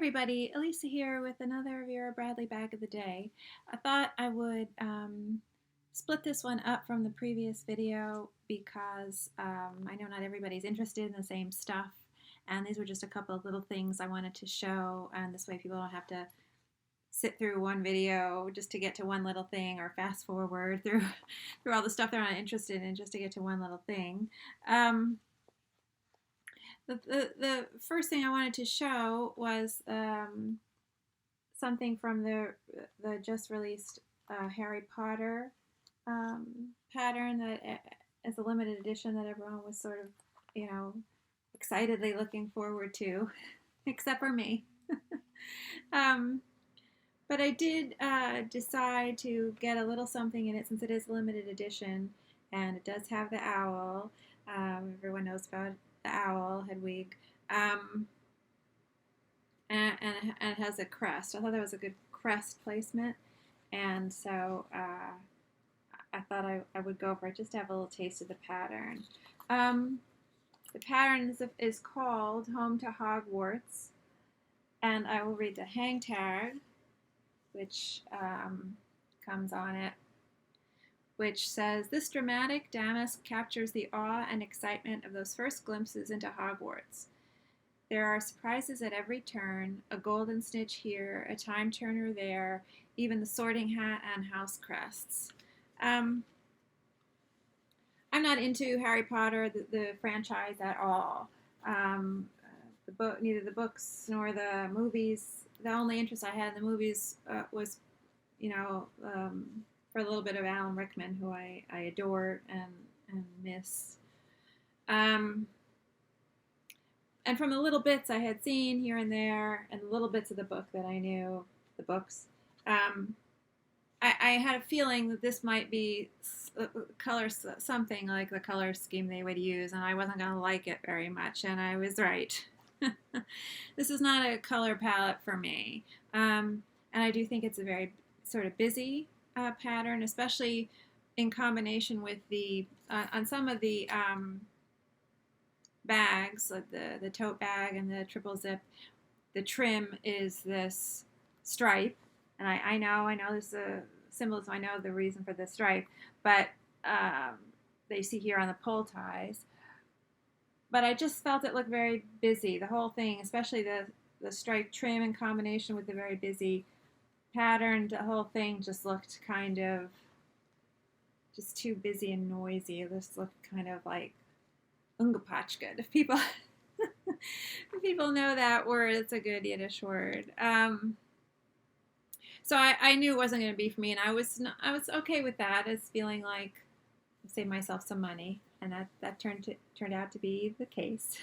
everybody, Elisa here with another Vera Bradley bag of the day. I thought I would split this one up from the previous video because I know not everybody's interested in the same stuff, and these were just a couple of little things I wanted to show, and this way people don't have to sit through one video just to get to one little thing, or fast forward through through all the stuff they're not interested in just to get to one little thing. The first thing I wanted to show was something from the just released Harry Potter pattern that is a limited edition that everyone was sort of, excitedly looking forward to, except for me. But I did decide to get a little something in it since it is a limited edition, and it does have the owl. Everyone knows about the owl, Hedwig, and it has a crest. I thought that was a good crest placement, and so I thought I would go for it just to have a little taste of the pattern. The pattern is called Home to Hogwarts, and I will read the hang tag, which comes on it, which says, "This dramatic damask captures the awe and excitement of those first glimpses into Hogwarts. There are surprises at every turn, a golden snitch here, a time turner there, even the sorting hat and house crests." I'm not into Harry Potter, the franchise, at all. Neither the books nor the movies. The only interest I had in the movies was, for a little bit of Alan Rickman, who I adore and miss. And from the little bits I had seen here and there, and the little bits of the book that I knew, the books, I had a feeling that this might be something like the color scheme they would use, and I wasn't going to like it very much, and I was right. This is not a color palette for me, and I do think it's a very sort of busy pattern, especially in combination with on some of the bags, like the tote bag and the triple zip. The trim is this stripe, and I know there's a symbolism. I know the reason for the stripe, but they see here on the pull ties. But I just felt it looked very busy, the whole thing, especially the stripe trim in combination with the very busy pattern. The whole thing just looked kind of just too busy and noisy. It just looked kind of like ungepatchked. If people know that word, it's a good Yiddish word. So I knew it wasn't going to be for me, and I was okay with that, as feeling like I saved myself some money, and that turned out to be the case.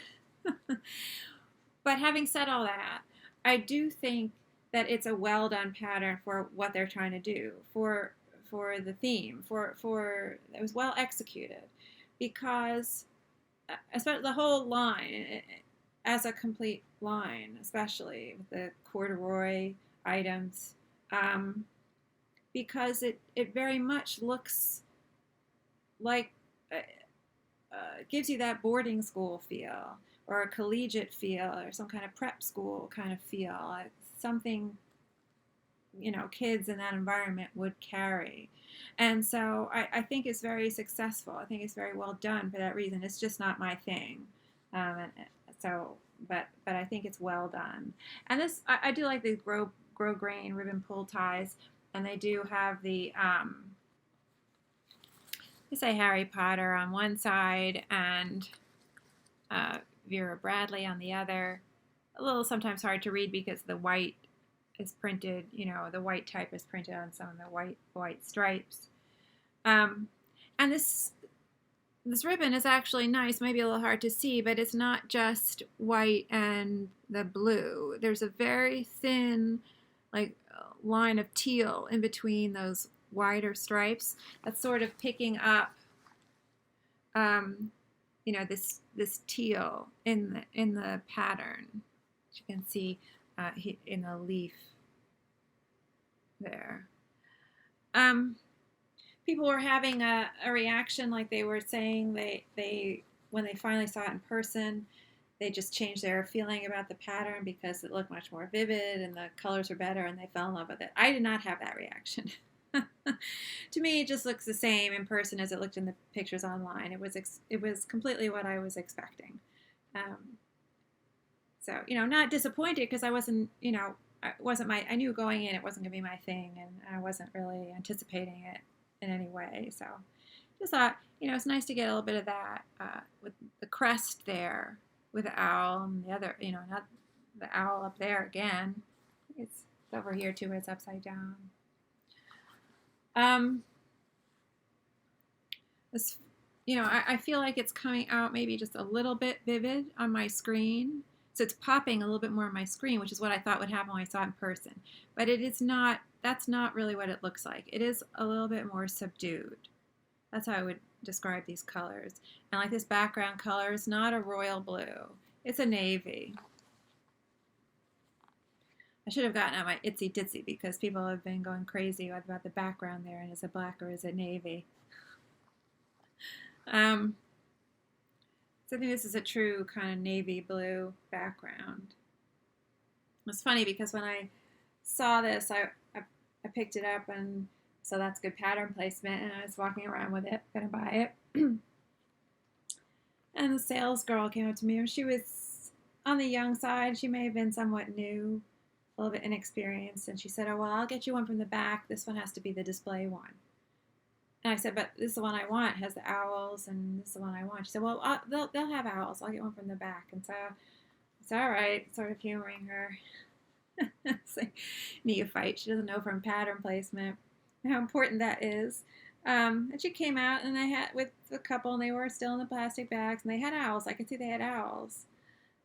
But having said all that, I do think that it's a well done pattern for what they're trying to do, for the theme, for it was well executed, because especially the whole line as a complete line, especially with the corduroy items, because it very much looks like gives you that boarding school feel, or a collegiate feel, or some kind of prep school kind of feel, like something kids in that environment would carry. And so I think it's very successful. I think it's very well done for that reason. It's just not my thing. But I think it's well done. And this, I do like the Grosgrain ribbon pull ties, and they do have the they say Harry Potter on one side and Vera Bradley on the other. A little sometimes hard to read because the white is printed, the white type is printed on some of the white stripes. And this ribbon is actually nice, maybe a little hard to see, but it's not just white and the blue. There's a very thin, line of teal in between those wider stripes. That's sort of picking up, this teal in the pattern. As you can see in the leaf there. People were having a reaction, like they were saying they when they finally saw it in person, they just changed their feeling about the pattern because it looked much more vivid and the colors were better and they fell in love with it. I did not have that reaction. To me, it just looks the same in person as it looked in the pictures online. It was completely what I was expecting. So, not disappointed because I wasn't, I knew going in it wasn't going to be my thing, and I wasn't really anticipating it in any way. So just thought, it's nice to get a little bit of that with the crest there with the owl and the other, not the owl up there again. It's over here too, but it's upside down. This, I feel like it's coming out maybe just a little bit vivid on my screen. So it's popping a little bit more on my screen, which is what I thought would happen when I saw it in person. But it is not, that's not really what it looks like. It is a little bit more subdued. That's how I would describe these colors. And like this background color is not a royal blue. It's a navy. I should have gotten out my itsy ditsy because people have been going crazy about the background there and is it black or is it navy? So I think this is a true kind of navy blue background. It's funny because when I saw this, I picked it up and so that's good pattern placement and I was walking around with it, gonna buy it. And the sales girl came up to me and she was on the young side. She may have been somewhat new, a little bit inexperienced, and she said, "Oh, well, I'll get you one from the back. This one has to be the display one." And I said, "But this is the one I want. It has the owls, and this is the one I want." She said, "Well, they'll have owls. I'll get one from the back." And so it's all right, sort of humoring her. It's like neophyte. She doesn't know from pattern placement how important that is. And she came out, and I had with the couple, and they were still in the plastic bags, and they had owls. I could see they had owls.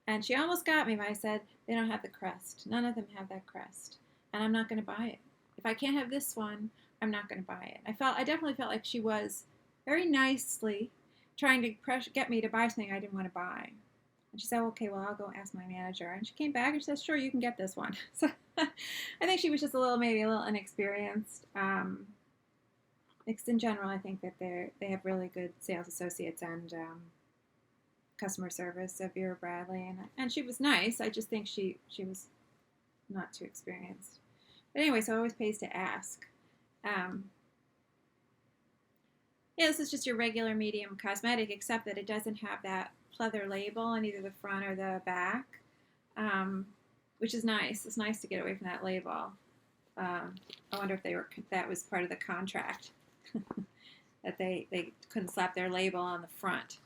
And she almost got me, but I said, they don't have the crest. None of them have that crest. And I'm not going to buy it. If I can't have this one, I'm not going to buy it. I definitely felt like she was very nicely trying to get me to buy something I didn't want to buy. And she said, "Okay, well, I'll go ask my manager." And she came back and she said, "Sure, you can get this one." So I think she was just maybe a little inexperienced. Because in general, I think that they have really good sales associates and customer service of Vera Bradley, and she was nice. I just think she was not too experienced. But anyway, so it always pays to ask. Yeah, this is just your regular medium cosmetic, except that it doesn't have that pleather label on either the front or the back, which is nice. It's nice to get away from that label. I wonder if that was part of the contract that they couldn't slap their label on the front.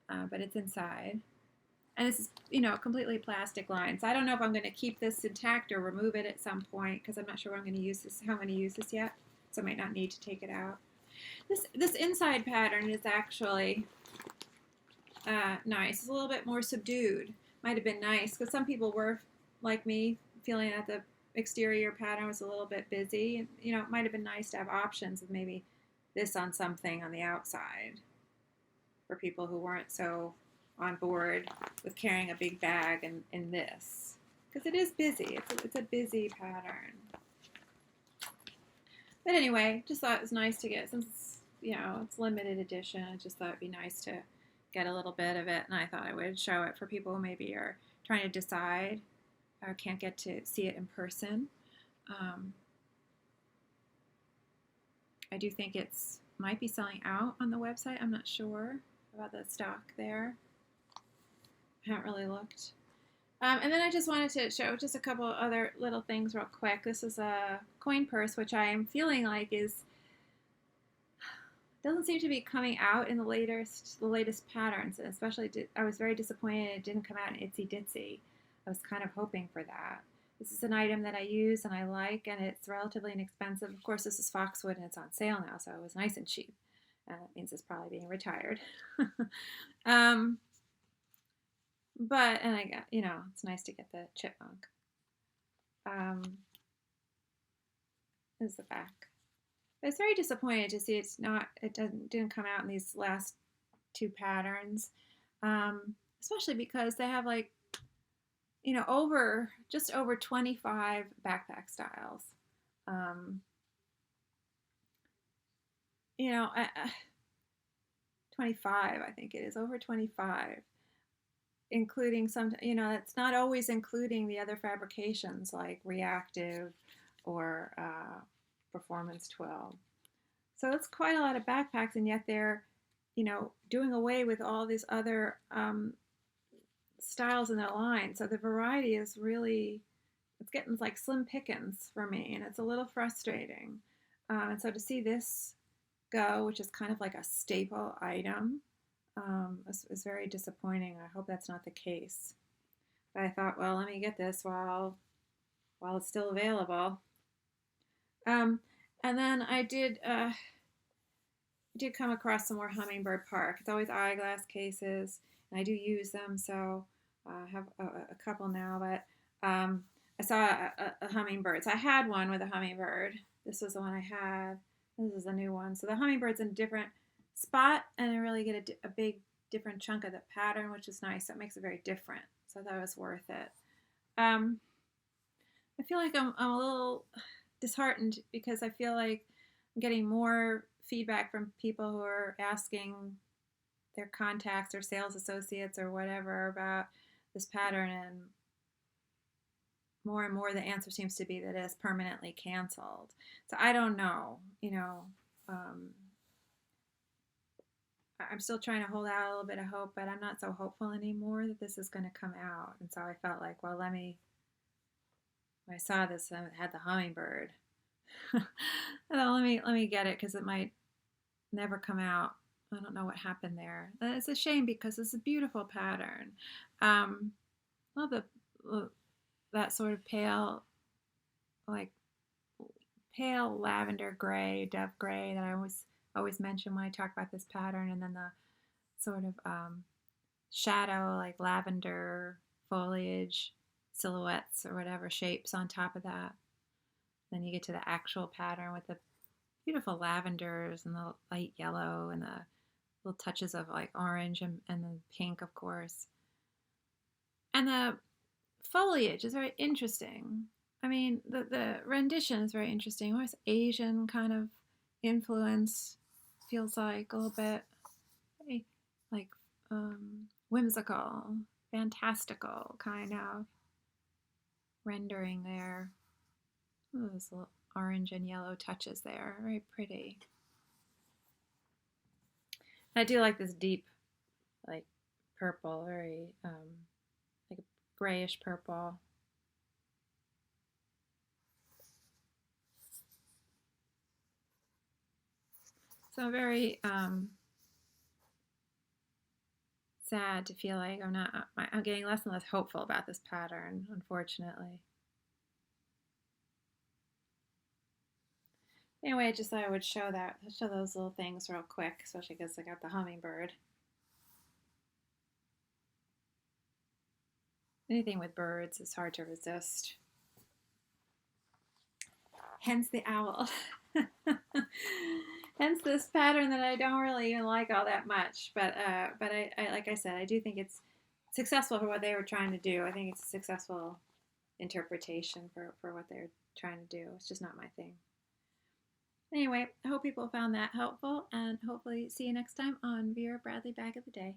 But it's inside. And this is, completely plastic line. So I don't know if I'm going to keep this intact or remove it at some point because I'm not sure what I'm going to use this, how I'm going to use this yet. So I might not need to take it out. This inside pattern is actually nice. It's a little bit more subdued. Might have been nice because some people were, like me, feeling that the exterior pattern was a little bit busy. And, it might have been nice to have options of maybe this on something on the outside for people who weren't so on board with carrying a big bag in this. Because it is busy. It's a busy pattern. But anyway, just thought it was nice to get, since it's limited edition, I just thought it'd be nice to get a little bit of it. And I thought I would show it for people who maybe are trying to decide or can't get to see it in person. I do think might be selling out on the website. I'm not sure about the stock there. I haven't really looked. And then I just wanted to show just a couple other little things real quick. This is a coin purse, which I am feeling like doesn't seem to be coming out in the latest patterns. And especially, I was very disappointed it didn't come out in Itsy Ditsy. I was kind of hoping for that. This is an item that I use and I like, and it's relatively inexpensive. Of course, this is Foxwood and it's on sale now, so it was nice and cheap. That means it's probably being retired. But, and I got, it's nice to get the chipmunk. This is the back. But it's very disappointing to see it didn't come out in these last two patterns. Especially because they have just over 25 backpack styles. 25, I think it is, over 25. including some, it's not always including the other fabrications like reactive or performance twill. So it's quite a lot of backpacks, and yet they're, doing away with all these other styles in their line. So the variety is really, it's getting like slim pickings for me, and it's a little frustrating. And so to see this go, which is kind of like a staple item, is very disappointing. I hope that's not the case. But I thought, well, let me get this while it's still available. And then I did come across some more Hummingbird Park. It's always eyeglass cases, and I do use them, so I have a couple now. But I saw a hummingbird. So I had one with a hummingbird. This was the one I had. This is a new one. So the hummingbird's in a different spot, and I really get a big different chunk of the pattern, which is nice. So it makes it very different. So that was worth it. I feel like I'm a little disheartened because I feel like I'm getting more feedback from people who are asking their contacts or sales associates or whatever about this pattern, and more the answer seems to be that it's permanently canceled. So I don't know, I'm still trying to hold out a little bit of hope, but I'm not so hopeful anymore that this is going to come out. And so I felt like, well, when I saw this, it had the hummingbird. Let me get it, because it might never come out. I don't know what happened there. It's a shame because it's a beautiful pattern. Love that sort of pale lavender gray, dove gray that I always mention when I talk about this pattern, and then the sort of shadow, like lavender foliage silhouettes or whatever shapes on top of that. Then you get to the actual pattern with the beautiful lavenders and the light yellow and the little touches of like orange and the pink, of course. And the foliage is very interesting. I mean, the rendition is very interesting. Almost Asian kind of influence, feels like a little bit like whimsical, fantastical kind of rendering there. Ooh, those little orange and yellow touches there, very pretty. I do like this deep, like purple, very like a grayish purple. So very sad to feel like I'm getting less and less hopeful about this pattern, unfortunately. Anyway, I just thought I would show those little things real quick, especially because I got the hummingbird. Anything with birds is hard to resist. Hence the owl. Hence this pattern that I don't really even like all that much. But I like I said, I do think it's successful for what they were trying to do. I think it's a successful interpretation for what they're trying to do. It's just not my thing. Anyway, I hope people found that helpful, and hopefully see you next time on Vera Bradley Bag of the Day.